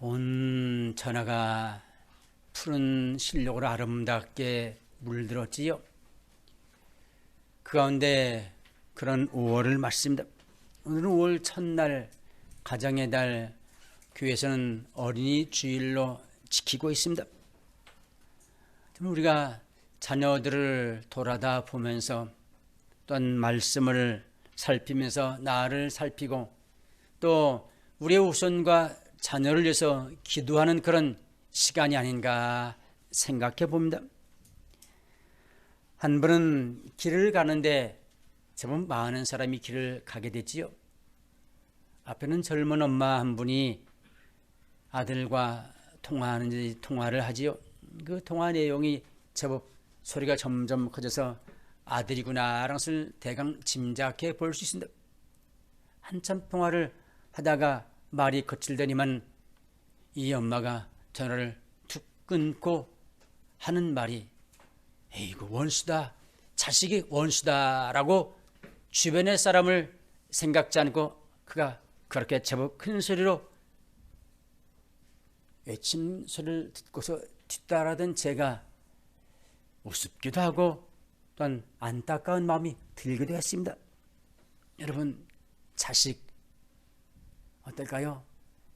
온 전하가 푸른 실록으로 아름답게 물들었지요. 그 가운데 그런 5월을 맞습니다. 오늘은 5월 첫날 가정의 달, 교회에서는 어린이 주일로 지키고 있습니다. 우리가 자녀들을 돌아다 보면서 또한 말씀을 살피면서 나를 살피고 또 우리의 후손과 자녀를 위해서 기도하는 그런 시간이 아닌가 생각해 봅니다. 한 번은 길을 가는데 제법 많은 사람이 길을 가게 됐지요. 앞에는 젊은 엄마 한 분이 아들과 통화를 하지요. 그 통화 내용이 제법 소리가 점점 커져서 아들이구나라는 것을 대강 짐작해 볼 수 있습니다. 한참 통화를 하다가 말이 거칠더니만 이 엄마가 전화를 툭 끊고 하는 말이 에이구 원수다, 자식이 원수다라고 주변의 사람을 생각지 않고 그가 그렇게 제법 큰 소리로 외친 소리를 듣고서 뒤따라던 제가 우습기도 하고 또한 안타까운 마음이 들기도 했습니다. 여러분, 자식 어떨까요?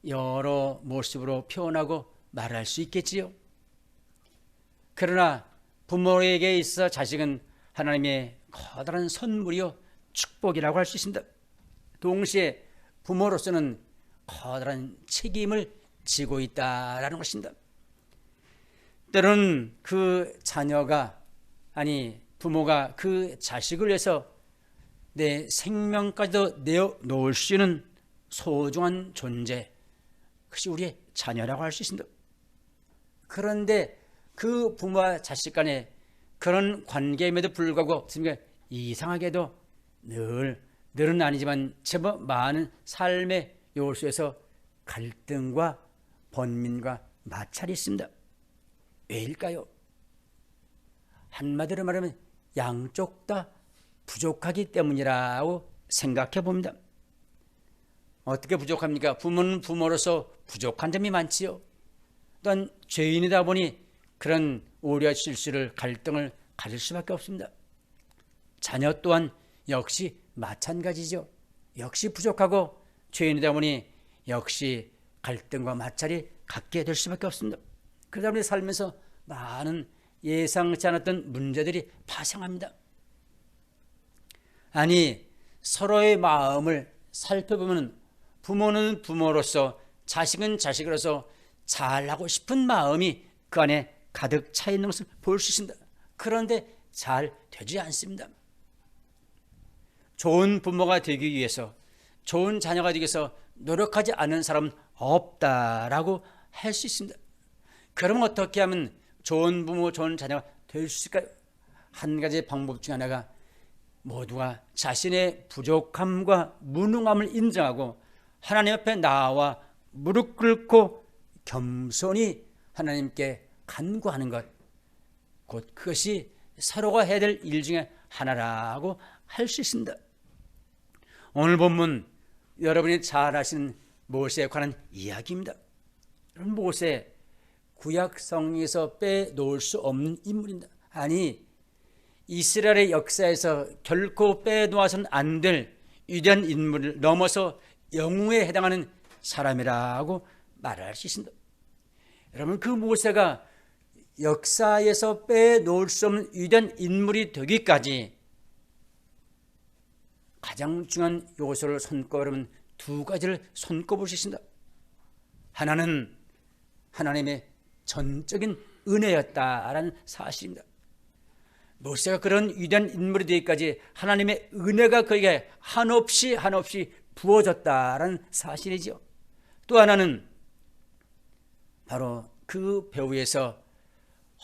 여러 모습으로 표현하고 말할 수 있겠지요. 그러나 부모에게 있어 자식은 하나님의 커다란 선물이요 축복이라고 할 수 있습니다. 동시에 부모로서는 커다란 책임을 지고 있다라는 것입니다. 때로는 그 자녀가 부모가 그 자식을 위해서 내 생명까지도 내어놓을 수 있는 소중한 존재, 그것이 우리의 자녀라고 할 수 있습니다. 그런데 그 부모와 자식 간에 그런 관계임에도 불구하고 이상하게도 늘은 아니지만 제법 많은 삶의 요소에서 갈등과 번민과 마찰이 있습니다. 왜일까요? 한마디로 말하면 양쪽 다 부족하기 때문이라고 생각해 봅니다. 어떻게 부족합니까? 부모는 부모로서 부족한 점이 많지요. 또한 죄인이다 보니 그런 오해와 실수를 갈등을 가질 수밖에 없습니다. 자녀 또한 역시 마찬가지죠. 역시 부족하고 죄인이다 보니 역시 갈등과 마찰이 갖게 될 수밖에 없습니다. 그러다 보니 살면서 많은 예상치 않았던 문제들이 파생합니다. 서로의 마음을 살펴보면 부모는 부모로서 자식은 자식으로서 잘하고 싶은 마음이 그 안에 가득 차 있는 것을 볼 수 있습니다. 그런데 잘 되지 않습니다. 좋은 부모가 되기 위해서, 좋은 자녀가 되기 위해서 노력하지 않는 사람은 없다라고 할 수 있습니다. 그럼 어떻게 하면 좋은 부모, 좋은 자녀가 될 수 있을까요? 한 가지 방법 중 하나가 모두가 자신의 부족함과 무능함을 인정하고 하나님 앞에 나와 무릎 꿇고 겸손히 하나님께 간구하는 것, 곧 그것이 서로가 해야 될 일 중에 하나라고 할 수 있습니다. 오늘 본문 여러분이 잘 아시는 모세에 관한 이야기입니다. 모세, 구약 성경에서 빼놓을 수 없는 인물입니다. 이스라엘의 역사에서 결코 빼놓아서는 안 될 위대한 인물을 넘어서 영웅에 해당하는 사람이라고 말할 수 있습니다. 여러분, 그 모세가 역사에서 빼놓을 수 없는 위대한 인물이 되기까지 가장 중요한 요소를 손꼽으면 두 가지를 손꼽을 수 있습니다. 하나는 하나님의 전적인 은혜였다라는 사실입니다. 모세가 그런 위대한 인물이 되기까지 하나님의 은혜가 그에게 한없이 부어졌다라는 사실이죠. 또 하나는 바로 그 배후에서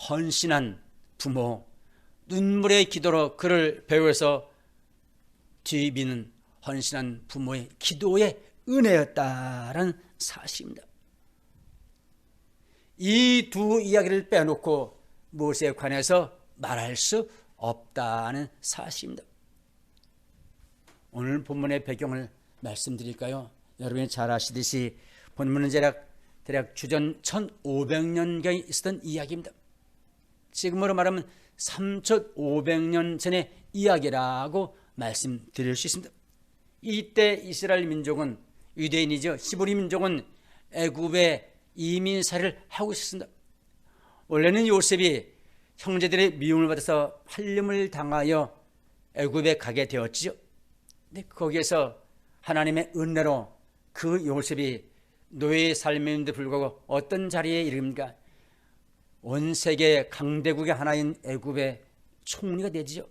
헌신한 부모, 눈물의 기도로 그를 배후에서 뒤비는 헌신한 부모의 기도의 은혜였다라는 사실입니다. 이 두 이야기를 빼놓고 모세에 관해서 말할 수 없다는 사실입니다. 오늘 본문의 배경을 말씀드릴까요? 여러분이 잘 아시듯이 본문은 대략 대략 주전 1500년경에 있었던 이야기입니다. 지금으로 말하면 3500년 전의 이야기라고 말씀드릴 수 있습니다. 이때 이스라엘 민족은, 유대인이죠, 히브리 민족은 애굽에 이민살이를 하고 있었습니다. 원래는 요셉이 형제들의 미움을 받아서 팔림을 당하여 애굽에 가게 되었지요. 근데 거기에서 하나님의 은혜로 그 요셉이 노예의 삶임에도 불구하고 어떤 자리에 이릅니까? 온 세계 강대국의 하나인 애굽의 총리가 되지요.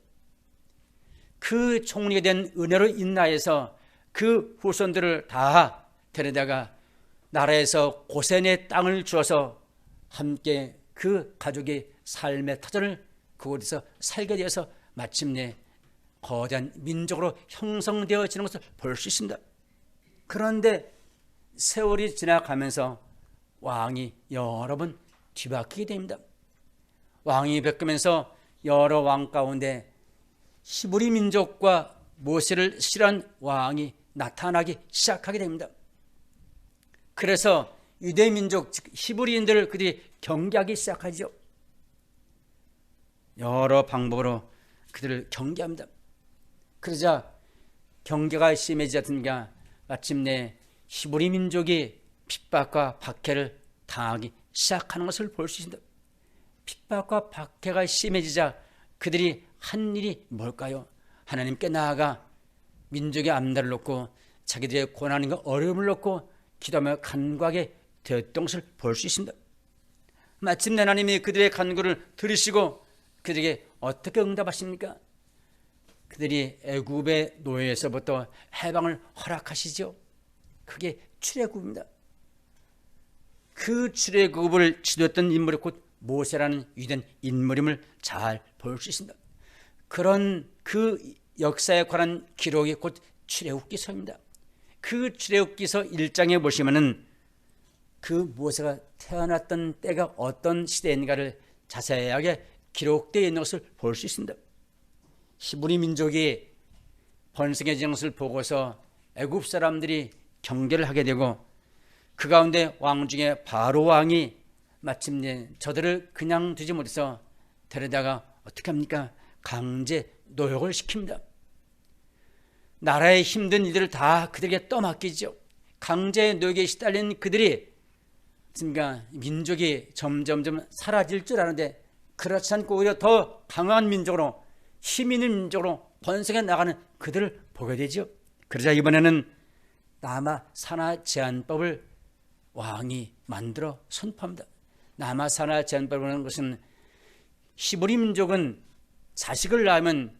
그 총리가 된 은혜로 인하여서 그 후손들을 다 데려다가 나라에서 고센의 땅을 주어서 함께 그 가족의 삶의 터전을 그곳에서 살게 되어서 마침내 거대한 민족으로 형성되어지는 것을 볼 수 있습니다. 그런데 세월이 지나가면서 왕이 여러 번 뒤바뀌게 됩니다. 왕이 바뀌면서 여러 왕 가운데 히브리 민족과 모세를 싫어한 왕이 나타나기 시작하게 됩니다. 그래서 유대 민족, 즉 히브리인들을 그들이 경계하기 시작하죠. 여러 방법으로 그들을 경계합니다. 그러자 경계가 심해지었던가 마침내 히브리 민족이 핍박과 박해를 당하기 시작하는 것을 볼 수 있습니다. 핍박과 박해가 심해지자 그들이 한 일이 뭘까요? 하나님께 나아가 민족의 암달을 놓고 자기들의 고난과 어려움을 놓고 기도하며 간구하게 되었던 것을 볼 수 있습니다. 마침내 하나님이 그들의 간구를 들으시고 그들에게 어떻게 응답하십니까? 그들이 애굽의 노예에서부터 해방을 허락하시죠. 그게 출애굽입니다. 그 출애굽을 지도했던 인물이 곧 모세라는 위대한 인물임을 잘 볼 수 있습니다. 그런 그 역사에 관한 기록이 곧 출애굽기서입니다. 그 출애굽기서 1장에 보시면은 그 모세가 태어났던 때가 어떤 시대인가를 자세하게 기록되어 있는 것을 볼 수 있습니다. 히브리 민족이 번성해지는 것을 보고서 애굽 사람들이 경계를 하게 되고 그 가운데 왕 중에 바로 왕이 마침내 저들을 그냥 두지 못해서 데려다가 어떻게 합니까? 강제 노역을 시킵니다. 나라의 힘든 일들을 다 그들에게 떠맡기죠. 강제 노역에 시달린 그들이 민족이 점점점 사라질 줄 아는데 그렇지 않고 오히려 더 강한 민족으로, 힘 있는 민족으로 번성해 나가는 그들을 보게 되죠. 그러자 이번에는 남아 산하 제한법을 왕이 만들어 선포합니다. 남아 산하 제한법이라는 것은 히브리 민족은 자식을 낳으면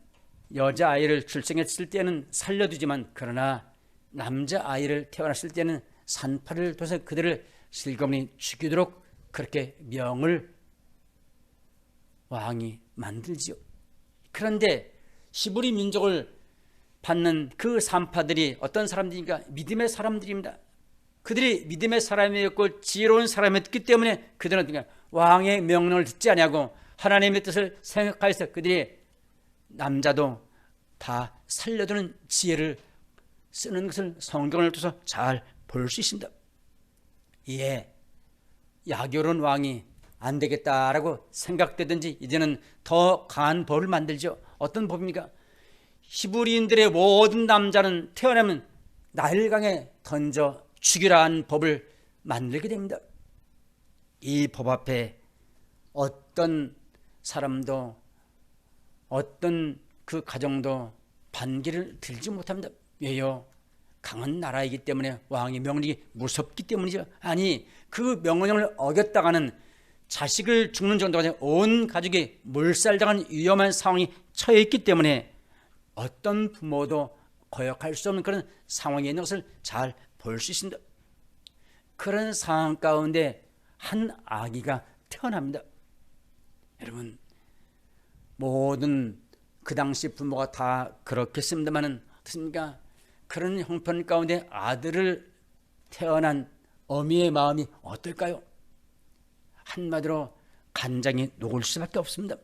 여자아이를 출생했을 때는 살려두지만 그러나 남자아이를 태어났을 때는 산파를 둬서 그들을 슬그머니 죽이도록 그렇게 명을 왕이 만들지요. 그런데 히브리 민족을 받는 그 산파들이 어떤 사람들인가? 믿음의 사람들입니다. 그들이 믿음의 사람이었고 지혜로운 사람이었기 때문에 그들은 왕의 명령을 듣지 아니하고 하나님의 뜻을 생각하여서 그들이 남자도 다 살려두는 지혜를 쓰는 것을 성경을 통해서 잘 볼 수 있습니다. 이에 야교론 왕이 안 되겠다라고 생각되든지 이제는 더 강한 법을 만들죠. 어떤 법입니까? 히브리인들의 모든 남자는 태어나면 나일강에 던져 죽이라는 법을 만들게 됩니다. 이 법 앞에 어떤 사람도 어떤 그 가정도 반기를 들지 못합니다. 왜요? 강한 나라이기 때문에 왕의 명령이 무섭기 때문이죠. 아니, 그 명령을 어겼다가는 자식을 죽는 정도가 온 가족이 몰살당한 위험한 상황이 처해 있기 때문에 어떤 부모도 거역할 수 없는 그런 상황에 있는 것을 잘 볼 수 있습니다. 그런 상황 가운데 한 아기가 태어납니다. 여러분, 모든 그 당시 부모가 다 그렇겠습니다만은 어떻습니까? 그런 형편 가운데 아들을 태어난 어미의 마음이 어떨까요? 한마디로 간장이 녹을 수밖에 없습니다.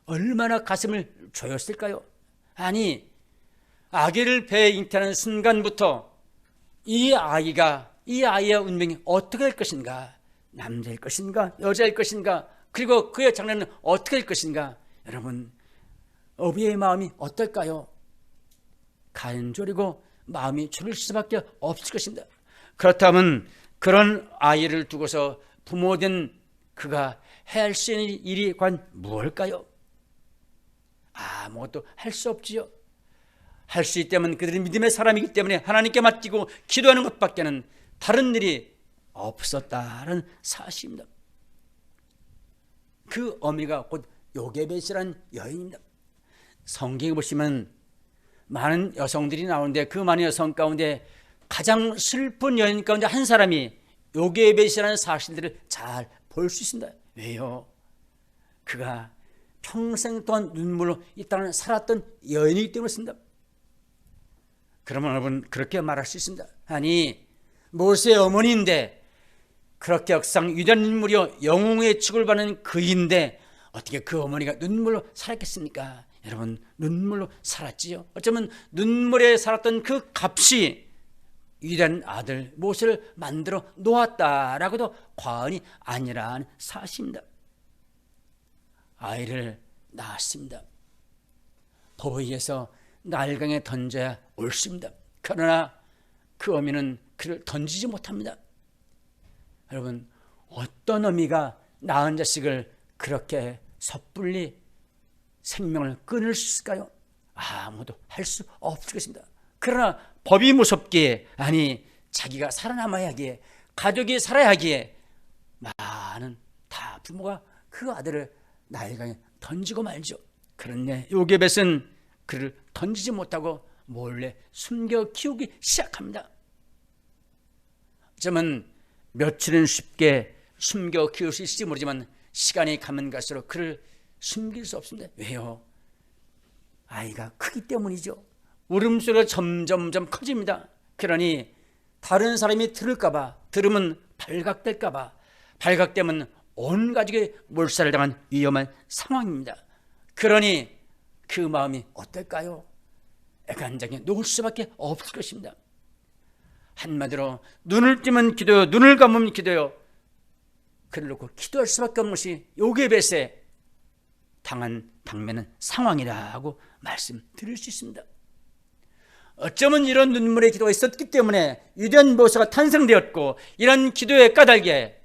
얼마나 가슴을 조였을까요? 아니, 아기를 배에 잉태하는 순간부터 이 아기가 이 아이의 운명이 어떻게 될 것인가? 남자일 것인가? 여자일 것인가? 그리고 그의 장래는 어떻게 될 것인가? 여러분, 어비의 마음이 어떨까요? 간절이고 마음이 졸릴 수밖에 없을 것입니다. 그렇다면 그런 아이를 두고서 부모된 그가 해야 할 수 있는 일이 과연 무엇일까요? 아무것도 할 수 없지요. 할 수 있다면 그들은 믿음의 사람이기 때문에 하나님께 맡기고 기도하는 것밖에는 다른 일이 없었다는 사실입니다. 그 어미가 곧 요게벳이라는 여인입니다. 성경에 보시면 많은 여성들이 나오는데 그 많은 여성 가운데 가장 슬픈 여인 가운데 한 사람이 요게벳이라는 사실들을 잘 볼 수 있습니다. 왜요? 그가 평생 동안 눈물로 이 땅을 살았던 여인이기 때문에 그렇습니다. 그러면 여러분 그렇게 말할 수 있습니다. 아니 모세의 어머니인데 그렇게 역상 위대한 인물이요 영웅의 취급을 받는 그인데 어떻게 그 어머니가 눈물로 살았겠습니까? 여러분 눈물로 살았지요. 어쩌면 눈물에 살았던 그 값이 위대한 아들 모세를 만들어 놓았다라고도 과언이 아니라는 사실입니다. 아이를 낳았습니다. 보위에서 날강에 던져야 옳습니다. 그러나 그 어미는 그를 던지지 못합니다. 여러분 어떤 어미가 낳은 자식을 그렇게 섣불리 생명을 끊을 수 있을까요? 아무도 할 수 없을 것입니다. 그러나 법이 무섭기에 아니 자기가 살아남아야 하기에 가족이 살아야 하기에 많은 다 부모가 그 아들을 나일강에 던지고 말죠. 그런데 요게벳은 그를 던지지 못하고 몰래 숨겨 키우기 시작합니다. 어쩌면 며칠은 쉽게 숨겨 키울 수 있을지 모르지만 시간이 가면 갈수록 그를 숨길 수 없습니다. 왜요? 아이가 크기 때문이죠. 울음소리가 점점점 커집니다. 그러니 다른 사람이 들을까봐, 들으면 발각될까봐, 발각되면 온 가족이 몰살을 당한 위험한 상황입니다. 그러니 그 마음이 어떨까요? 애간장에 녹을 수밖에 없을 것입니다. 한마디로 눈을 뜨면 기도요, 눈을 감으면 기도요. 그를 놓고 기도할 수밖에 없는 것이 요게벳에 당한 당면한 상황이라고 말씀드릴 수 있습니다. 어쩌면 이런 눈물의 기도가 있었기 때문에 위대한 모세가 탄생되었고 이런 기도의 까닭에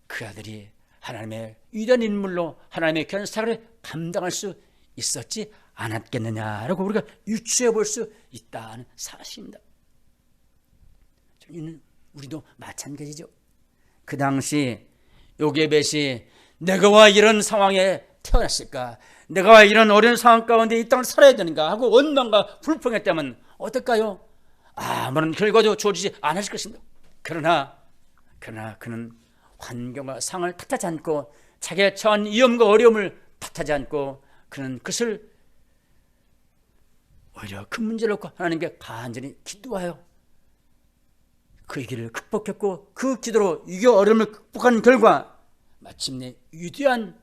그 아들이 하나님의 위대한 인물로 하나님의 귀한 사랑을 감당할 수 있었지 않았겠느냐라고 우리가 유추해 볼 수 있다는 사실입니다. 우리도 마찬가지죠. 그 당시 요게벳이 내가 왜 이런 상황에 태어났을까? 내가 왜 이런 어려운 상황 가운데 이 땅을 살아야 되는가 하고 원망과 불평했다면 어떨까요? 아무런 결과도 주어지지 않았을 것입니다. 그러나 그는 환경과 상을 탓하지 않고 자기가 처한 위험과 어려움을 탓하지 않고 그는 그것을 오히려 그 문제를 놓고 하나님께 간절히 기도하여 그 길을 극복했고 그 기도로 이 어려움을 극복한 결과 마침내 위대한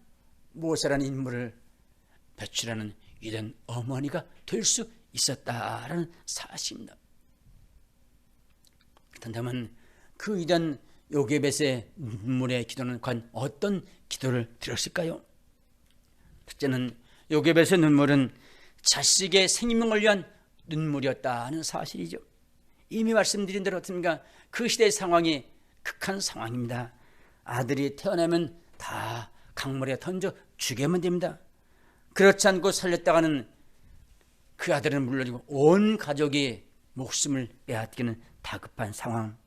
모세라는 인물을 배출하는 위대한 어머니가 될 수 있었다라는 사실입니다. 그렇다면 그 위대한 요게벳의 눈물의 기도는 과연 어떤 기도를 드렸을까요? 첫째는 요게벳의 눈물은 자식의 생명을 위한 눈물이었다는 사실이죠. 이미 말씀드린 대로 어떻습니까? 그 시대의 상황이 극한 상황입니다. 아들이 태어나면 다 강물에 던져 죽이면 됩니다. 그렇지 않고 살렸다가는 그 아들은 물론이고 온 가족이 목숨을 빼앗기는 다급한 상황.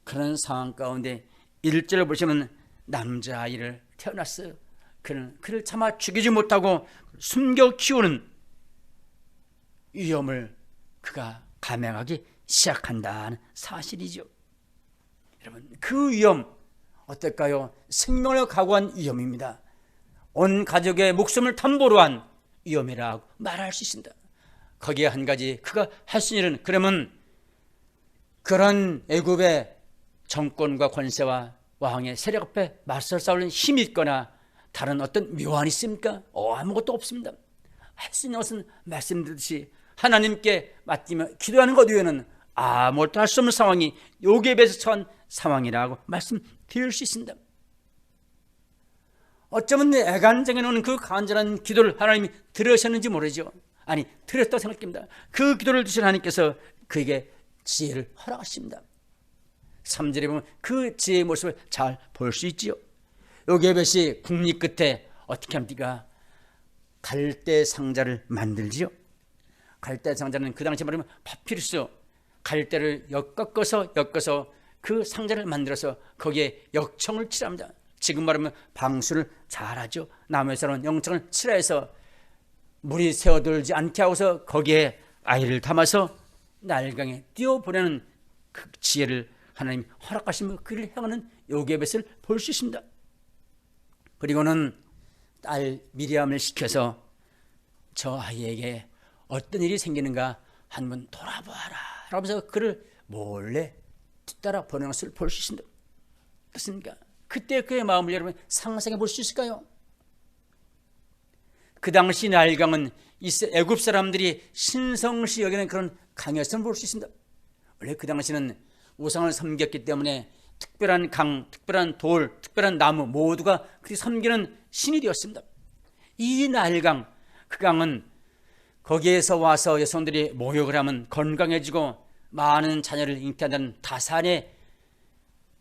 그런 상황 가운데 1절을 보시면 남자아이를 태어났어요. 그를 차마 죽이지 못하고 숨겨 키우는 위험을 그가 감행하기 시작한다는 사실이죠. 여러분 그 위험 어떨까요? 생명을 각오한 위험입니다. 온 가족의 목숨을 담보로 한 위험이라고 말할 수 있습니다. 거기에 한 가지 그가 할 수 있는 일은 그러면 그런 애굽의 정권과 권세와 왕의 세력 앞에 맞서 싸우는 힘이 있거나 다른 어떤 묘안이 있습니까? 아무것도 없습니다. 할 수 있는 것은 말씀드렸듯이 하나님께 맡기며 기도하는 것 외에는 아무것도 할 수 없는 상황이 요괴배에서 처한 상황이라고 말씀드릴 수 있습니다. 어쩌면 애간장에 놓는 그 간절한 기도를 하나님이 들으셨는지 모르죠. 아니, 들으셨다고 생각합니다. 그 기도를 드신 하나님께서 그에게 지혜를 허락하십니다. 3절에 보면 그 지혜의 모습을 잘 볼 수 있지요. 요괴벳이 국리 끝에 어떻게 합니까? 갈대 상자를 만들지요. 갈대 상자는 그 당시 말하면 파피루스, 갈대를 엮어서 그 상자를 만들어서 거기에 역청을 칠합니다. 지금 말하면 방수를 잘하죠. 나무에서는 역청을 칠해서 물이 새어들지 않게 하고서 거기에 아이를 담아서 날강에 띄워보내는 그 지혜를 하나님 허락하시며 그를 향하는 요괴벳을 볼 수 있습니다. 그리고는 딸 미리암을 시켜서 저 아이에게 어떤 일이 생기는가 한번 돌아보아라 라면서 그를 몰래 뒤따라 보내는 것을 볼 수 있습니다. 그렇습니까? 그때 그의 마음을 여러분 상상해 볼 수 있을까요? 그 당시 나일강은 애굽 사람들이 신성시 여기는 그런 강이었음을 볼 수 있습니다. 원래 그 당시는 우상을 섬겼기 때문에 특별한 강, 특별한 돌, 특별한 나무 모두가 그들이 섬기는 신이 되었습니다. 이 나일강, 그 강은 거기에서 와서 여성들이 목욕을 하면 건강해지고 많은 자녀를 잉태한다는 다산의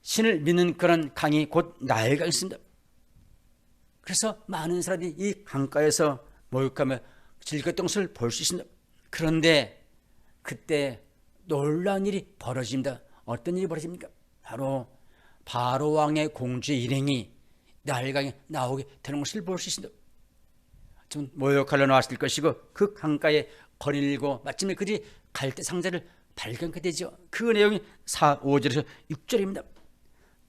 신을 믿는 그런 강이 곧 나일강이었습니다. 그래서 많은 사람들이 이 강가에서 목욕하며 즐겼던 것을 볼 수 있습니다. 그런데 그때 놀라운 일이 벌어집니다. 어떤 일이 벌어집니까? 바로 바로 왕의 공주의 일행이 나일강에 나오게 되는 것을 볼 수 있습니다. 좀 목욕하러 나왔을 것이고 그 강가에 거닐고 마침내 그들이 갈대 상자를 발견하게 되죠. 그 내용이 5절에서 6절입니다.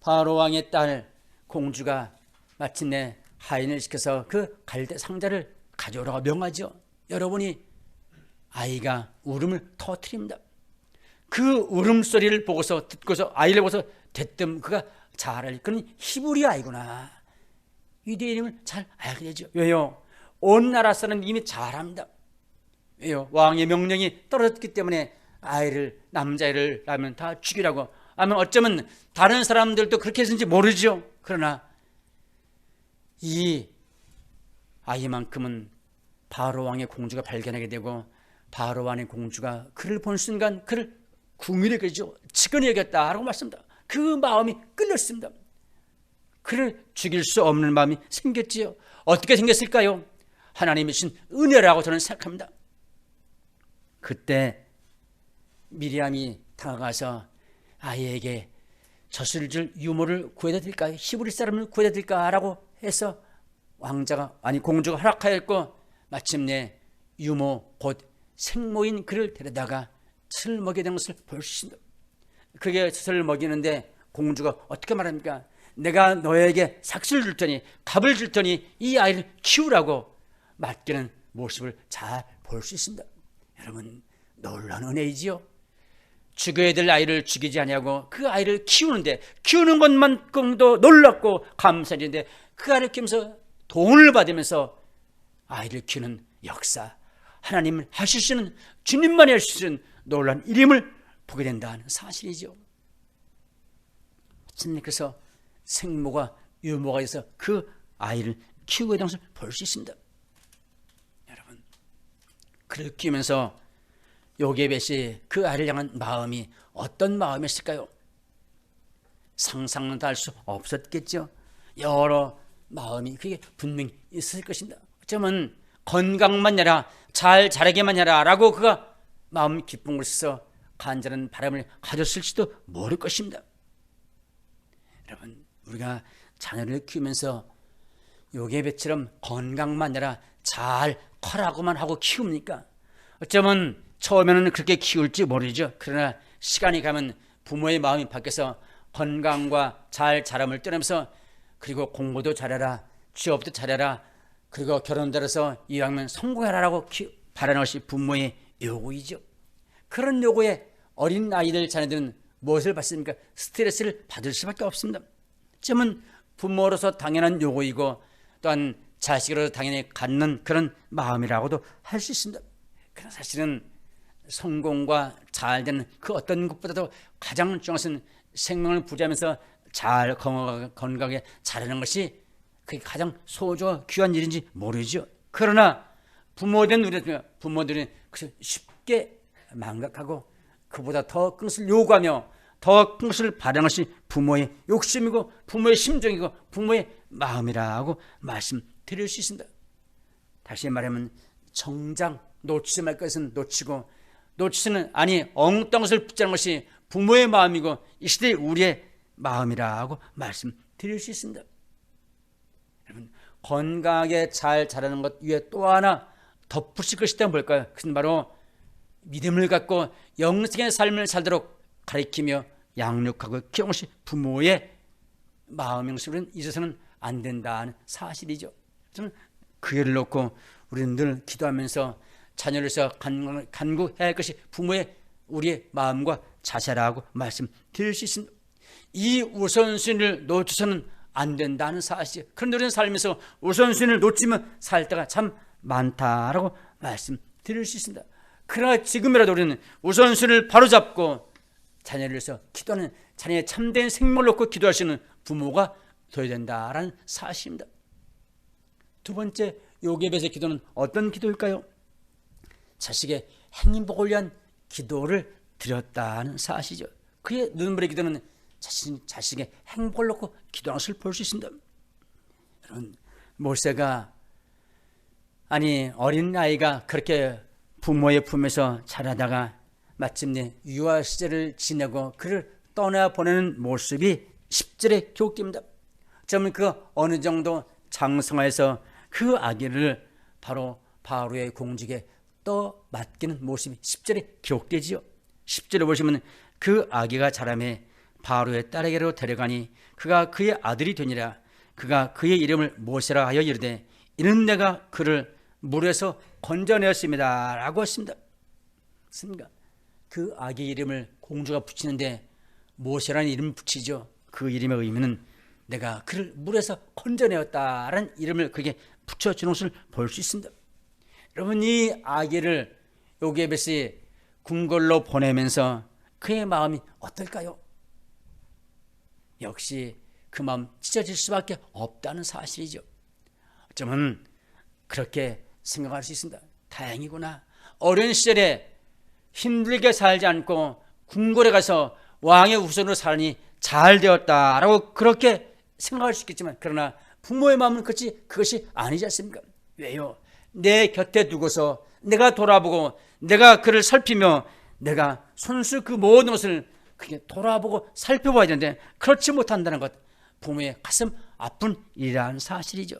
바로 왕의 딸 공주가 마침내 하인을 시켜서 그 갈대 상자를 가져오라고 명하죠. 여러분이 아이가 울음을 터뜨립니다. 그 울음소리를 보고서 듣고서 아이를 보고서 대뜸 그가 잘 알 그는 히브리 아이구나. 유대의 이름을 잘 알게 되죠. 왜요? 온 나라 사람은 이미 잘 압니다. 왜요? 왕의 명령이 떨어졌기 때문에 아이를 남자애를 낳으면 다 죽이라고. 아니면 어쩌면 다른 사람들도 그렇게 했는지 모르죠. 그러나 이 아이만큼은 바로 왕의 공주가 발견하게 되고 바로 왕의 공주가 그를 본 순간 그를 궁일에 그죠. 직언히 여겼다라고 말씀합니다. 그 마음이 끌렸습니다. 그를 죽일 수 없는 마음이 생겼지요. 어떻게 생겼을까요? 하나님이 주신 은혜라고 저는 생각합니다. 그때 미리암이 다가가서 아이에게 젖을 줄 유모를 구해야 될까요? 히브리 사람을 구해야 될까라고 해서 공주가 허락하였고 마침내 유모 곧 생모인 그를 데려다가 젖을 먹이게 된 것을 볼 수 있습니다. 그게 젖을 먹이는데 공주가 어떻게 말합니까? 내가 너에게 삭슬을 줄 테니 갑을 줄 테니 이 아이를 키우라고 맡기는 모습을 잘 볼 수 있습니다. 여러분 놀라운 은혜이지요. 죽여야 될 아이를 죽이지 아니하고 그 아이를 키우는 것만큼도 놀랍고 감사한 일인데 그 아이를 키우면서 돈을 받으면서 아이를 키우는 역사, 하나님을 하실 수 있는 주님만이 할 수 있는 놀라운 일임을 보게 된다는 사실이죠. 그래서 생모가 유모가 돼서 그 아이를 키우게 된 것을 볼 수 있습니다. 여러분, 그를 키우면서 요게벳이 그 아이를 향한 마음이 어떤 마음이었을까요? 상상도 할 수 없었겠죠. 여러 마음이 그게 분명히 있을 것입니다. 어쩌면 건강만 해라, 잘 자라게만 해라 라고 그가 마음 기쁜 곳에서 간절한 바람을 가졌을지도 모를 것입니다. 여러분, 우리가 자녀를 키우면서 요게벳처럼 건강만 해라, 잘 커라고만 하고 키웁니까? 어쩌면 처음에는 그렇게 키울지 모르죠. 그러나 시간이 가면 부모의 마음이 바뀌어서 건강과 잘 자람을 떠나면서 그리고 공부도 잘해라, 취업도 잘해라, 그리고 결혼도 해서 이왕이면 성공해라라고 바라는 것이 부모의 요구이죠. 그런 요구에 어린 아이들 자녀들은 무엇을 받습니까? 스트레스를 받을 수밖에 없습니다. 어쩌면 부모로서 당연한 요구이고 또한 자식으로서 당연히 갖는 그런 마음이라고도 할 수 있습니다. 그러나 사실은 성공과 잘 되는 그 어떤 것보다도 가장 중요한 것은 생명을 부지하면서 잘 건강하게 자라는 것이 그게 가장 소중하고 귀한 일인지 모르죠. 그러나 부모된 부모들은 그것을 쉽게 망각하고 그보다 더 큰 것을 요구하며 더 큰 것을 바라는 것이 부모의 욕심이고 부모의 심정이고 부모의 마음이라고 말씀드릴 수 있습니다. 다시 말하면 정작 놓치지 말 것은 놓치고 놓치지는 아니 엉뚱한 것을 붙잡는 것이 부모의 마음이고 이 시대의 우리의 마음이라고 말씀드릴 수 있습니다. 여러분, 건강하게 잘 자라는 것 위에 또 하나 덧붙일 것이 있다면 뭘까요? 그것은 바로 믿음을 갖고 영생의 삶을 살도록 가르치며 양육하고 키우는 것이 부모의 마음인 것을 우리는 잊어서는 안 된다는 사실이죠. 저는 그 예를 놓고 우리는 늘 기도하면서 자녀로서 간구해야 할 것이 부모의 우리의 마음과 자세라고 말씀드릴 수 있습니다. 이 우선순위를 놓쳐서는 안 된다는 사실. 그런데 우리는 살면서 우선순위를 놓치면 살 때가 참 많다라고 말씀드릴 수 있습니다. 그러나 지금이라도 우리는 우선순위를 바로잡고 자녀를 위해서 기도하는 자녀의 참된 생명을 놓고 기도할 수 있는 부모가 되어야 된다라는 사실입니다. 두 번째, 요셉의 기도는 어떤 기도일까요? 자식의 행복을 위한 기도를 드렸다는 사실이죠. 그의 눈물의 기도는 자식의 행복을 놓고 기도하는 것을 볼 수 있습니다. 여러분, 모세가 어린 아이가 그렇게 부모의 품에서 자라다가 마침내 유아 시절을 지내고 그를 떠나보내는 모습이 10절의 기록됩니다. 저는 그 어느 정도 장성해서 그 아기를 바로 바로의 공직에 맡기는 모습이 10절에 기록되지요. 10절에 보시면 그 아기가 자라매 바로의 딸에게로 데려가니 그가 그의 아들이 되니라. 그가 그의 이름을 모세라 하여 이르되 이는 내가 그를 물에서 건져내었습니다 라고 했습니다. 그 아기 이름을 공주가 붙이는데 모세라는 이름을 붙이죠. 그 이름의 의미는 내가 그를 물에서 건져내었다라는 이름을 그에게 붙여주는 것을 볼 수 있습니다. 여러분, 이 아기를 요셉이 궁궐로 보내면서 그의 마음이 어떨까요? 역시 그 마음 찢어질 수밖에 없다는 사실이죠. 어쩌면 그렇게 생각할 수 있습니다. 다행이구나. 어린 시절에 힘들게 살지 않고 궁궐에 가서 왕의 후손으로 살니 잘 되었다라고 그렇게 생각할 수 있겠지만, 그러나 부모의 마음은 그것이 아니지 않습니까? 왜요? 내 곁에 두고서 내가 돌아보고 내가 그를 살피며 내가 손수 그 모든 것을 그게 돌아보고 살펴봐야 되는데 그렇지 못한다는 것, 부모의 가슴 아픈 일이라는 사실이죠.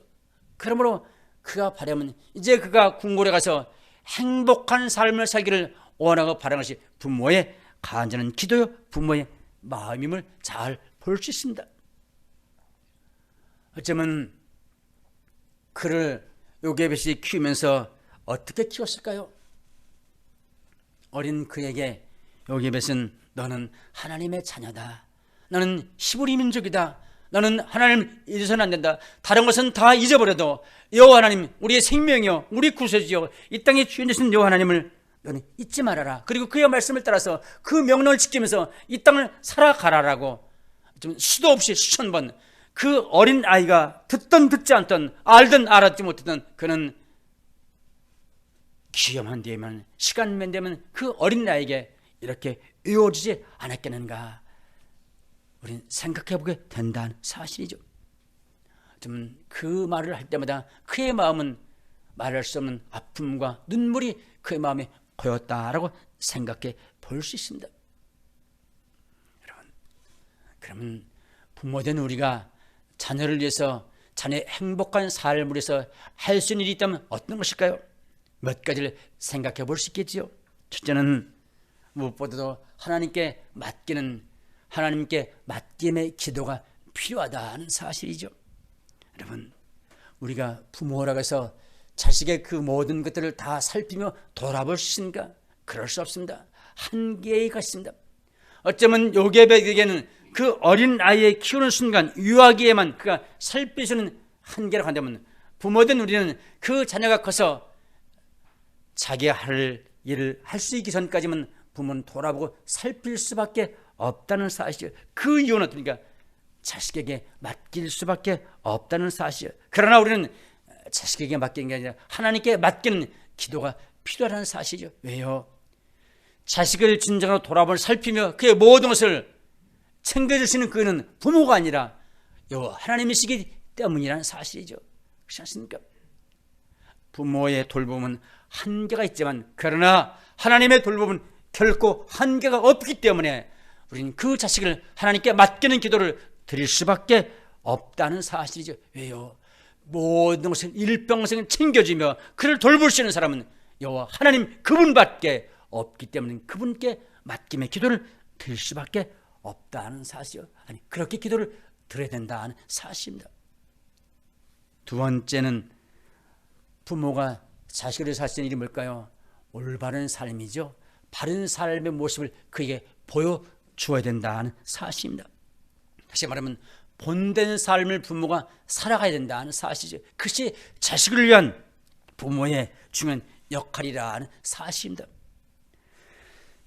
그러므로 그가 바라면 이제 그가 궁궐에 가서 행복한 삶을 살기를 원하고 바라는 것이 부모의 간절한 기도요, 부모의 마음임을 잘 볼 수 있습니다. 어쩌면 그를 요셉이 키우면서 어떻게 키웠을까요? 어린 그에게 요셉은 너는 하나님의 자녀다. 너는 히브리 민족이다. 너는 하나님 잊어서는 안 된다. 다른 것은 다 잊어버려도 여호와 하나님, 우리의 생명이요, 우리 구세주요, 이 땅의 주인 되신 여호와 하나님을 너는 잊지 말아라. 그리고 그의 말씀을 따라서 그 명령을 지키면서 이 땅을 살아가라라고 좀 수도 없이 수천 번 그 어린 아이가 듣던 듣지 않던 알든 알았지 못했던 그는 기염한 뒤에만 시간만 되면 그 어린 아이에게 이렇게 이어지지 않았겠는가, 우리는 생각해보게 된다는 사실이죠. 좀 그 말을 할 때마다 그의 마음은 말할 수 없는 아픔과 눈물이 그의 마음에 고였다라고 생각해 볼 수 있습니다. 여러분, 그러면 부모된 우리가 자녀를 위해서, 자녀의 행복한 삶을 위해서 할 수 있는 일이 있다면 어떤 것일까요? 몇 가지를 생각해 볼 수 있겠지요. 첫째는 무엇보다도 하나님께 맡김의 기도가 필요하다는 사실이죠. 여러분, 우리가 부모라고 해서 자식의 그 모든 것들을 다 살피며 돌아볼 수 있습니까? 그럴 수 없습니다. 한계가 있습니다. 어쩌면 요셉에게는 그 어린 아이의 키우는 순간 유아기에만 그가 살피시는 한계라고 한다면, 부모된 우리는 그 자녀가 커서 자기가 할 일을 할 수 있기 전까지는 부모는 돌아보고 살필 수밖에 없다는 사실. 그 이유는 어떠니까 자식에게 맡길 수밖에 없다는 사실. 그러나 우리는 자식에게 맡기는 게 아니라 하나님께 맡기는 기도가 필요하다는 사실이죠. 왜요? 자식을 진정으로 돌아보며 살피며 그의 모든 것을 챙겨주시는 그는 부모가 아니라 여호와 하나님이시기 때문이라는 사실이죠. 그렇지 않습니까? 부모의 돌봄은 한계가 있지만 그러나 하나님의 돌봄은 결코 한계가 없기 때문에 우리는 그 자식을 하나님께 맡기는 기도를 드릴 수밖에 없다는 사실이죠. 왜요? 모든 것을 일평생 챙겨주며 그를 돌볼 수 있는 사람은 여호와 하나님 그분밖에 없기 때문에 그분께 맡김의 기도를 드릴 수밖에 없다는 사실이요. 아니 그렇게 기도를 드려야 된다는 사실입니다. 두 번째는 부모가 자식을 위해서 할 수 있는 일이 뭘까요? 올바른 삶이죠. 바른 삶의 모습을 그에게 보여주어야 된다는 사실입니다. 다시 말하면 본된 삶을 부모가 살아가야 된다는 사실이죠. 그것이 자식을 위한 부모의 중요한 역할이라는 사실입니다.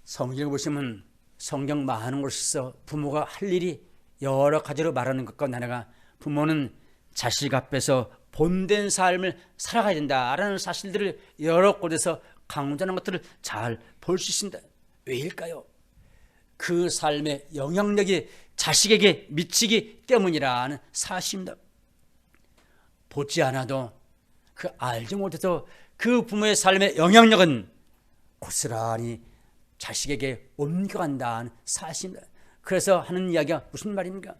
성경을 보시면 성경 많은 곳에서 부모가 할 일이 여러 가지로 말하는 것 가운데 하나가 부모는 자식 앞에서 본된 삶을 살아가야 된다라는 사실들을 여러 곳에서 강조하는 것들을 잘 볼 수 있습니다. 왜일까요? 그 삶의 영향력이 자식에게 미치기 때문이라는 사실입니다. 보지 않아도 그 알지 못해도 그 부모의 삶의 영향력은 고스란히 자식에게 옮겨간다는 사실입니다. 그래서 하는 이야기가 무슨 말입니까?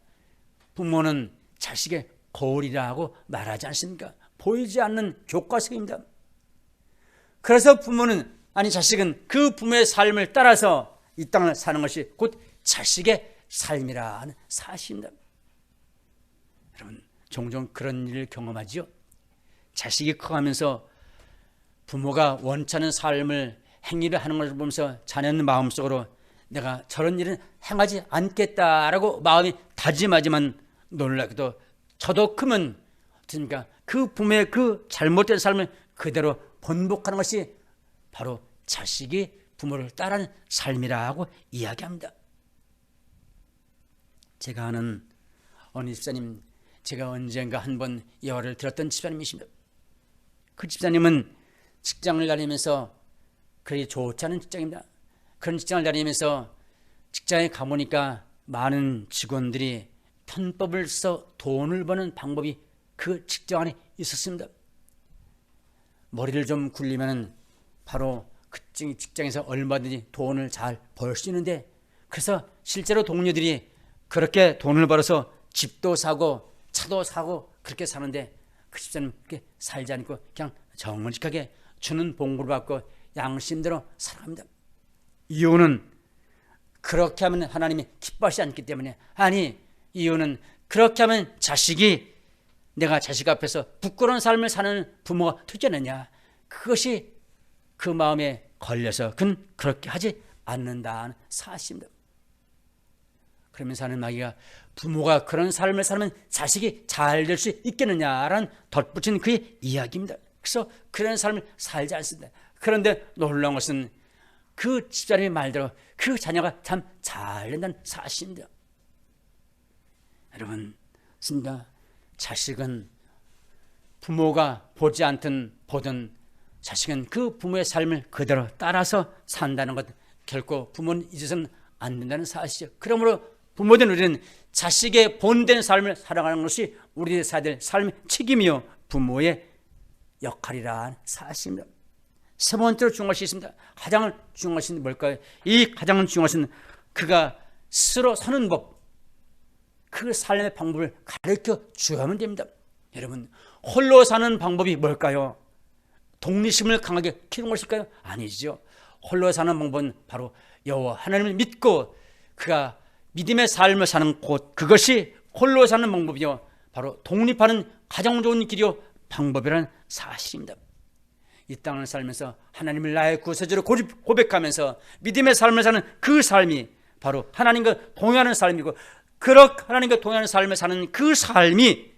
부모는 자식의 거울이라고 말하지 않습니까? 보이지 않는 교과서입니다. 그래서 부모는 자식은 그 부모의 삶을 따라서 이 땅을 사는 것이 곧 자식의 삶이라는 사실입니다. 여러분 종종 그런 일을 경험하지요. 자식이 커가면서 부모가 원치 않은 삶을 행위를 하는 것을 보면서 자녀는 마음속으로 내가 저런 일은 행하지 않겠다라고 마음이 다짐하지만 놀랍게도 저도 크면 어떻습니까? 그 부모의 그 잘못된 삶을 그대로 번복하는 것이 바로 자식이 부모를 따르는 삶이라고 이야기합니다. 제가 아는 어느 집사님, 제가 언젠가 한번 예화를 들었던 집사님이십니다. 그 집사님은 직장을 다니면서 그리 좋지 않은 직장입니다. 그런 직장을 다니면서 직장에 가보니까 많은 직원들이 편법을 써 돈을 버는 방법이 그 직장 안에 있었습니다. 머리를 좀 굴리면 바로 그 직장에서 얼마든지 돈을 잘 벌 수 있는데, 그래서 실제로 동료들이 그렇게 돈을 벌어서 집도 사고 차도 사고 그렇게 사는데 그 집사는 그렇게 살지 않고 그냥 정직하게 주는 봉급을 받고 양심대로 살아갑니다. 이유는 그렇게 하면 하나님이 기뻐하지 않기 때문에, 아니 이유는 그렇게 하면 자식이 내가 자식 앞에서 부끄러운 삶을 사는 부모가 되지 않느냐, 그것이 그 마음에 걸려서 그는 그렇게 하지 않는다는 사실입니다. 그러면서 하는 마귀가 부모가 그런 삶을 살면 자식이 잘 될 수 있겠느냐라는 덧붙인 그의 이야기입니다. 그래서 그런 삶을 살지 않습니다. 그런데 놀라운 것은 그 집사람의 말대로 그 자녀가 참 잘 된다는 사실입니다. 여러분, 자식은 부모가 보지 않든 보든 자식은 그 부모의 삶을 그대로 따라서 산다는 것, 결코 부모는 잊어서는 안 된다는 사실이죠. 그러므로 부모된 우리는 자식의 본된 삶을 살아가는 것이 우리의 살아야 될 삶의 책임이요 부모의 역할이라는 사실입니다. 세 번째로 중요한 것이 있습니다. 가장 중요한 것은 뭘까요? 이 가장 중요한 것은 그가 스스로 사는 법, 그 삶의 방법을 가르쳐 주어야만 됩니다. 여러분, 홀로 사는 방법이 뭘까요? 독립심을 강하게 키우는 것일까요? 아니죠. 홀로 사는 방법은 바로 여호와 하나님을 믿고 그가 믿음의 삶을 사는 곳, 그것이 홀로 사는 방법이요 바로 독립하는 가장 좋은 길이요 방법이라는 사실입니다. 이 땅을 살면서 하나님을 나의 구세주로 고백하면서 믿음의 삶을 사는 그 삶이 바로 하나님과 동행하는 삶이고, 그렇게 하나님과 동행하는 삶을 사는 그 삶이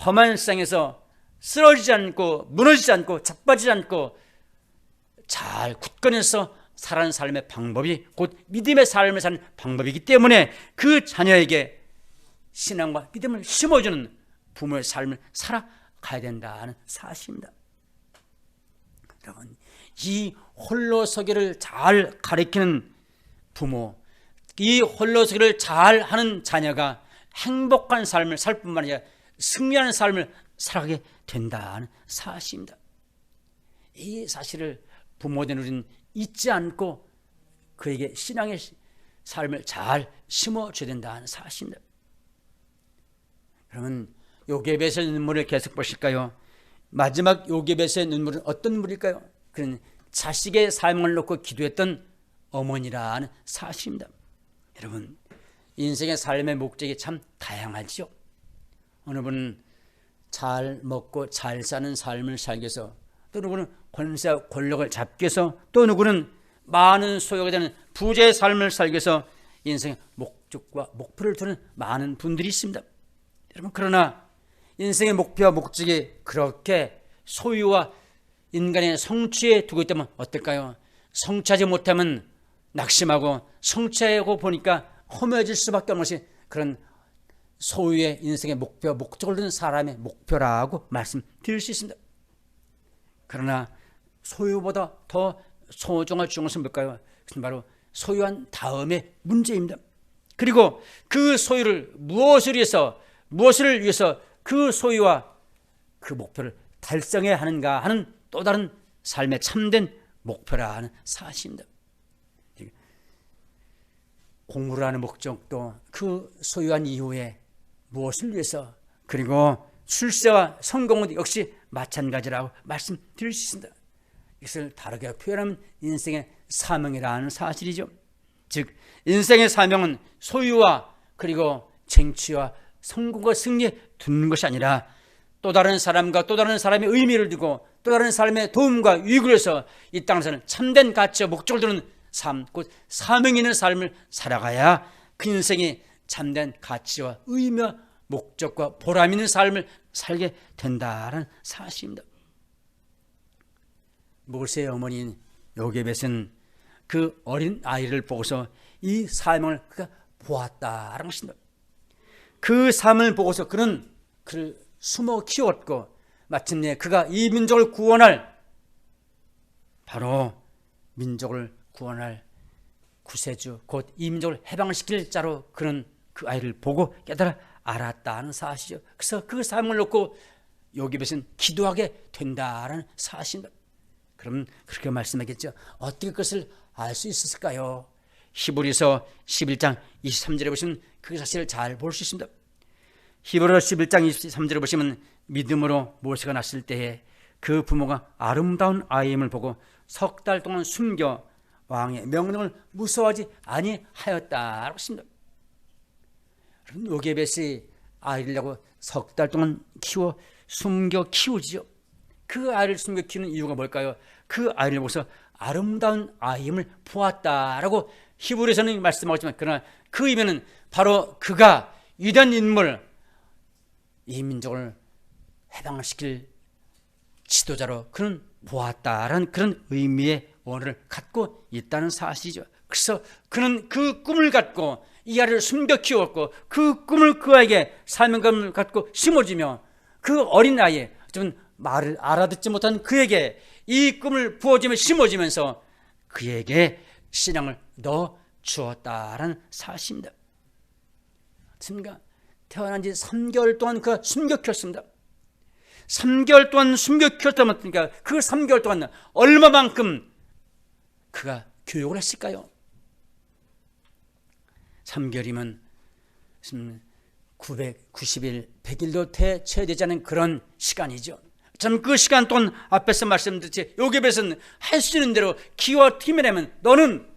험한 세상에서 쓰러지지 않고 무너지지 않고 자빠지지 않고 잘 굳건해서 살아가는 삶의 방법이 곧 믿음의 삶을 사는 방법이기 때문에 그 자녀에게 신앙과 믿음을 심어주는 부모의 삶을 살아가야 된다는 사실입니다. 여러분, 이 홀로서기를 잘 가리키는 부모, 이 홀로서기를 잘 하는 자녀가 행복한 삶을 살 뿐만 아니라 승리하는 삶을 살아가게 된다는 사실입니다. 이 사실을 부모된 우리는 잊지 않고 그에게 신앙의 삶을 잘 심어줘야 된다는 사실입니다. 그러면 요게벳의 눈물을 계속 보실까요? 마지막 요게벳의 눈물은 어떤 눈물일까요? 그는 자식의 삶을 놓고 기도했던 어머니라는 사실입니다. 여러분, 인생의 삶의 목적이 참 다양하죠. 어느 분은 잘 먹고 잘 사는 삶을 살기 위해서, 또 누구는 권세와 권력을 잡기 위해서, 또 누구는 많은 소유가 되는 부자의 삶을 살기 위해서 인생의 목적과 목표를 두는 많은 분들이 있습니다. 여러분, 그러나 인생의 목표와 목적이 그렇게 소유와 인간의 성취에 두고 있다면 어떨까요? 성취하지 못하면 낙심하고, 성취하고 보니까 허무해질 수밖에 없는 것이 그런 소유의 인생의 목표, 목적을 두는 사람의 목표라고 말씀드릴 수 있습니다. 그러나 소유보다 더 소중한 것은 뭘까요? 그것은 바로 소유한 다음의 문제입니다. 그리고 그 소유를 무엇을 위해서 그 소유와 그 목표를 달성해야 하는가 하는 또 다른 삶의 참된 목표라는 사실입니다. 공부를 하는 목적도 그 소유한 이후에 무엇을 위해서, 그리고 출세와 성공은 역시 마찬가지라고 말씀드릴 수 있습니다. 이것을 다르게 표현하면 인생의 사명이라는 사실이죠. 즉, 인생의 사명은 소유와 그리고 쟁취와 성공과 승리에 두는 것이 아니라 또 다른 사람과 또 다른 사람의 의미를 두고 또 다른 사람의 도움과 유익을 위해서 이 땅에서는 참된 가치와 목적을 두는 삶, 곧 사명 있는 삶을 살아가야 그 인생이 참된 가치와 의미와 목적과 보람 있는 삶을 살게 된다는 사실입니다. 모세의 어머니인 요게벳은 그 어린 아이를 보고서 이 사명을 그가 보았다라는 것입니다. 그 삶을 보고서 그는 그를 숨어 키웠고, 마침내 그가 이 민족을 구원할, 바로 민족을 구원할 구세주, 곧 이 민족을 해방시킬 자로 그는 그 아이를 보고 깨달아 알았다는 사실이죠. 그래서 그 삶을 놓고 요게벳은 기도하게 된다는 사실입니다. 그럼 그렇게 말씀하겠죠. 어떻게 그것을 알 수 있었을까요? 히브리서 11장 23절에 보시면 그 사실을 잘 볼 수 있습니다. 히브리서 11장 23절에 보시면 믿음으로 모세가 낳았을 때에 그 부모가 아름다운 아이임을 보고 석 달 동안 숨겨 왕의 명령을 무서워하지 아니하였다라고 했습니다. 요게벳이 아이를 낳고 석 달 동안 숨겨 키우지요. 그 아이를 숨겨 키우는 이유가 뭘까요? 그 아이를 보고서 아름다운 아이임을 보았다라고 히브리서는 말씀하고 있지만, 그러나 그 의미는 바로 그가 위대한 인물, 이 민족을 해방시킬 지도자로 그는 보았다라는 그런 의미의 원어를 갖고 있다는 사실이죠. 그래서 그는 그 꿈을 갖고 이 아이를 숨겨 키웠고, 그 꿈을 그 아이에게 사명감을 갖고 심어주며, 그 어린 아이의 좀 말을 알아듣지 못한 그에게 이 꿈을 부어주며 심어주면서 그에게 신앙을 넣어 주었다라는 사실입니다. 그렇습니까? 태어난 지 3개월 동안 그가 숨겨 키웠습니다. 3개월 동안 숨겨 키웠다 보니까 그 3개월 동안 얼마만큼 그가 교육을 했을까요? 3개월이면 990일, 100일도 채되지 않은 그런 시간이죠. 참 그 시간 동안 앞에서 말씀드렸지, 요게벳은 할 수 있는 대로 기와 힘을 내면 너는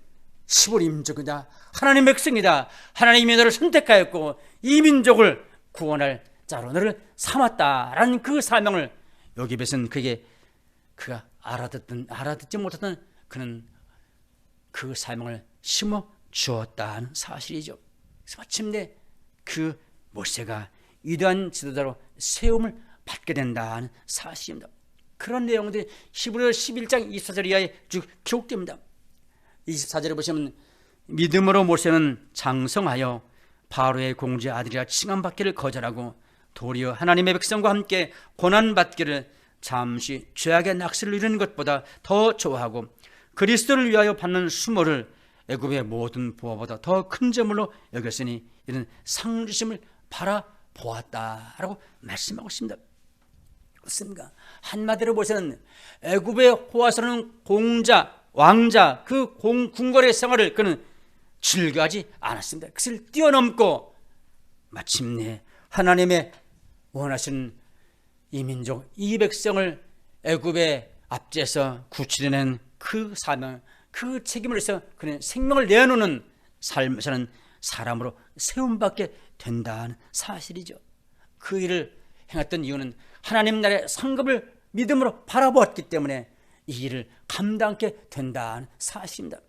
시골 민족이다, 하나님의 백성이다, 하나님이 너를 선택하였고 이 민족을 구원할 자로 너를 삼았다라는 그 사명을 요게벳은 그가 알아듣지 못했던 그는 그 사명을 심어 주었다는 사실이죠. 그래서 마침내 그 모세가 위대한 지도자로 세움을 받게 된다는 사실입니다. 그런 내용들이 히브리서 11장 24절 이하에 쭉 기록됩니다. 24절에 보시면 믿음으로 모세는 장성하여 바로의 공주의 아들이라 칭함받기를 거절하고 도리어 하나님의 백성과 함께 고난받기를 잠시 죄악의 낙수를 이루는 것보다 더 좋아하고 그리스도를 위하여 받는 수모를 애굽의 모든 부하보다 더 큰 재물로 여겼으니 이런 상 주심을 바라보았다라고 말씀하고 있습니다. 그렇습니까? 한마디로 보시는 애굽의 호화스러운 공자, 왕자, 그 궁궐의 생활을 그는 즐겨하지 않았습니다. 그것을 뛰어넘고 마침내 하나님의 원하시는 이 민족, 이 백성을 애굽의 압제에서 구출해낸 그 사명, 그 책임을 해서 그는 생명을 내놓는 삶을 사는 사람으로 세움받게 된다는 사실이죠. 그 일을 행했던 이유는 하나님 나라의 상급을 믿음으로 바라보았기 때문에 이 일을 감당하게 된다는 사실입니다.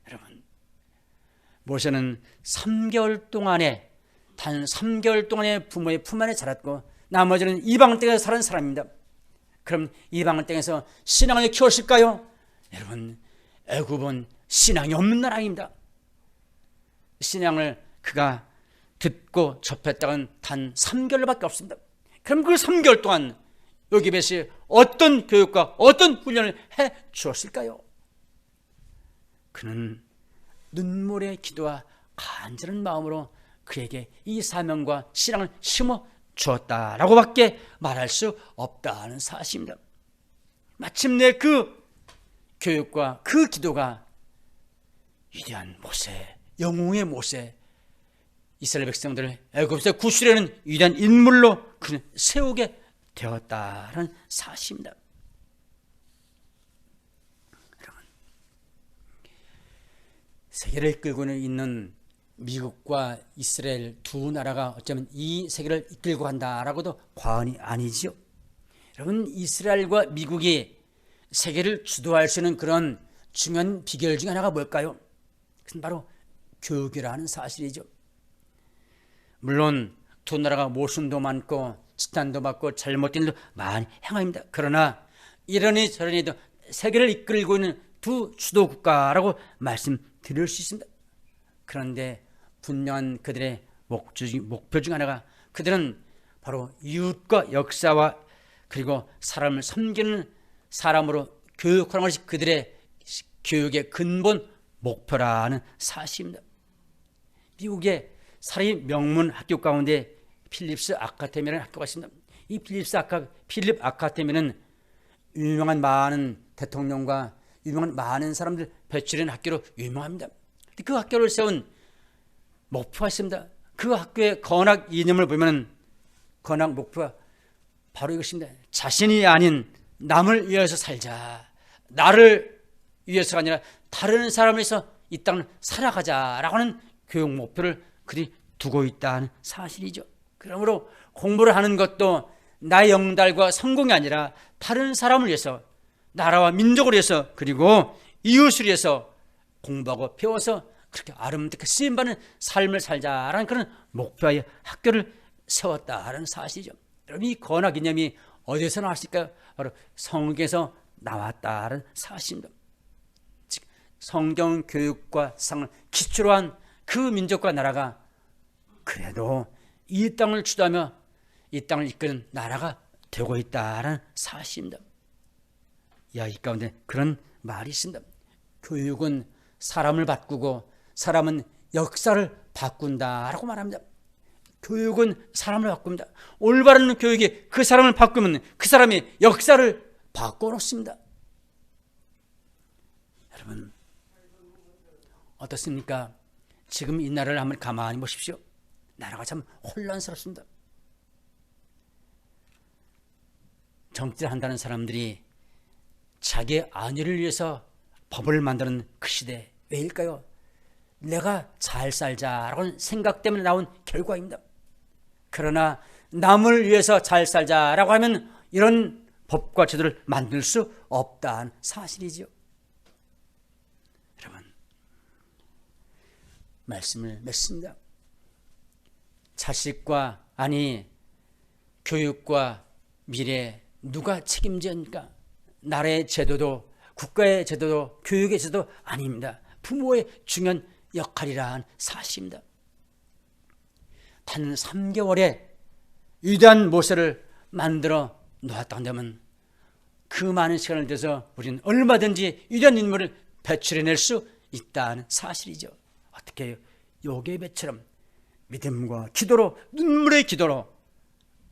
여러분, 모세는 3개월 동안에 단 3개월 동안에 부모의 품 안에 자랐고 나머지는 이방 땅에서 살은 사람입니다. 그럼 이방 땅에서 신앙을 키웠을까요? 여러분, 애굽은 신앙이 없는 나라입니다. 신앙을 그가 듣고 접했다는 단 3개월밖에 없습니다. 그럼 그 3개월 동안 요기벳이 어떤 교육과 어떤 훈련을 해 주었을까요? 그는 눈물의 기도와 간절한 마음으로 그에게 이 사명과 신앙을 심어 주었다라고밖에 말할 수 없다는 사실입니다. 마침내 그 교육과 그 기도가 위대한 모세, 영웅의 모세, 이스라엘 백성들을 애굽에서 구출하는 위대한 인물로 그는 세우게 되었다는 사실입니다. 여러분, 세계를 이끌고 있는 미국과 이스라엘 두 나라가 어쩌면 이 세계를 이끌고 간다라고도 과언이 아니지요. 여러분, 이스라엘과 미국이 세계를 주도할 수 있는 그런 중요한 비결 중에 하나가 뭘까요? 그것은 바로 교육이라는 사실이죠. 물론 두 나라가 모순도 많고 지탄도 많고 잘못된 일도 많이 행합니다. 그러나 이러니 저러니도 세계를 이끌고 있는 두 주도 국가라고 말씀드릴 수 있습니다. 그런데 분명한 그들의 목표 중 하나가 그들은 바로 이웃과 역사와 그리고 사람을 섬기는 사람으로 교육하는 것이 그들의 교육의 근본 목표라는 사실입니다. 미국의 사립 명문 학교 가운데 필립스 아카데미라는 학교가 있습니다. 이 필립 아카데미는 유명한 많은 대통령과 유명한 많은 사람들 배출한 학교로 유명합니다. 그 학교를 세운 목표가 있습니다. 그 학교의 건학 이념을 보면 건학 목표가 바로 이것입니다. 자신이 아닌 남을 위해서 살자. 나를 위해서가 아니라 다른 사람을 위해서 이 땅을 살아가자라고 하는 교육 목표를 그들이 두고 있다는 사실이죠. 그러므로 공부를 하는 것도 나의 영달과 성공이 아니라 다른 사람을 위해서, 나라와 민족을 위해서, 그리고 이웃을 위해서 공부하고 배워서 그렇게 아름답게 쓰임받는 삶을 살자라는 그런 목표의 학교를 세웠다는 사실이죠. 여러분, 이 건학 이념이 어디서 나왔을까요? 바로 성경에서 나왔다는 사실입니다. 즉, 성경 교육과 상을 기초로 한 그 민족과 나라가 그래도 이 땅을 주도하며 이 땅을 이끄는 나라가 되고 있다는 사실입니다. 이 가운데 그런 말이 있습니다. 교육은 사람을 바꾸고 사람은 역사를 바꾼다라고 말합니다. 교육은 사람을 바꿉니다. 올바른 교육이 그 사람을 바꾸면 그 사람이 역사를 바꿔놓습니다. 여러분, 어떻습니까? 지금 이 나라를 한번 가만히 보십시오. 나라가 참 혼란스럽습니다. 정치를 한다는 사람들이 자기의 안위를 위해서 법을 만드는 그 시대, 왜일까요? 내가 잘 살자라고 하는 생각 때문에 나온 결과입니다. 그러나 남을 위해서 잘 살자라고 하면 이런 법과 제도를 만들 수 없다는 사실이죠. 여러분, 말씀을 맺습니다. 자식과 교육과 미래, 누가 책임집니까? 나라의 제도도 국가의 제도도 교육의 제도도 아닙니다. 부모의 중요한 역할이라는 사실입니다. 단 3개월에 위대한 모세를 만들어 놓았다 한다면 그 많은 시간을 들여서 우리는 얼마든지 위대한 인물을 배출해낼 수 있다는 사실이죠. 어떻게 해요? 요괴배처럼 믿음과 기도로 눈물의 기도로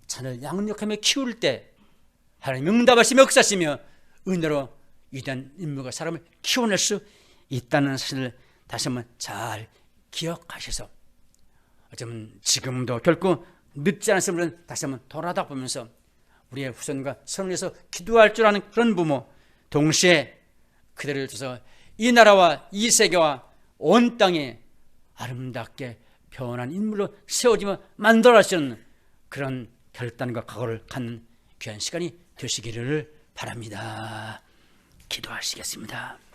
자녀를 양육하며 키울 때 하나님 응답하시며 역사하시며 은혜로 위대한 인물과 사람을 키워낼 수 있다는 사실을 다시 한번 잘 기억하셔서 어쩌면 지금도 결코 늦지 않았음을 다시 한번 돌아다 보면서 우리의 후손과 선을 위해서 기도할 줄 아는 그런 부모, 동시에 그들을 둬서 이 나라와 이 세계와 온 땅에 아름답게 변한 인물로 세워지며 만들어지는 그런 결단과 각오를 갖는 귀한 시간이 되시기를 바랍니다. 기도하시겠습니다.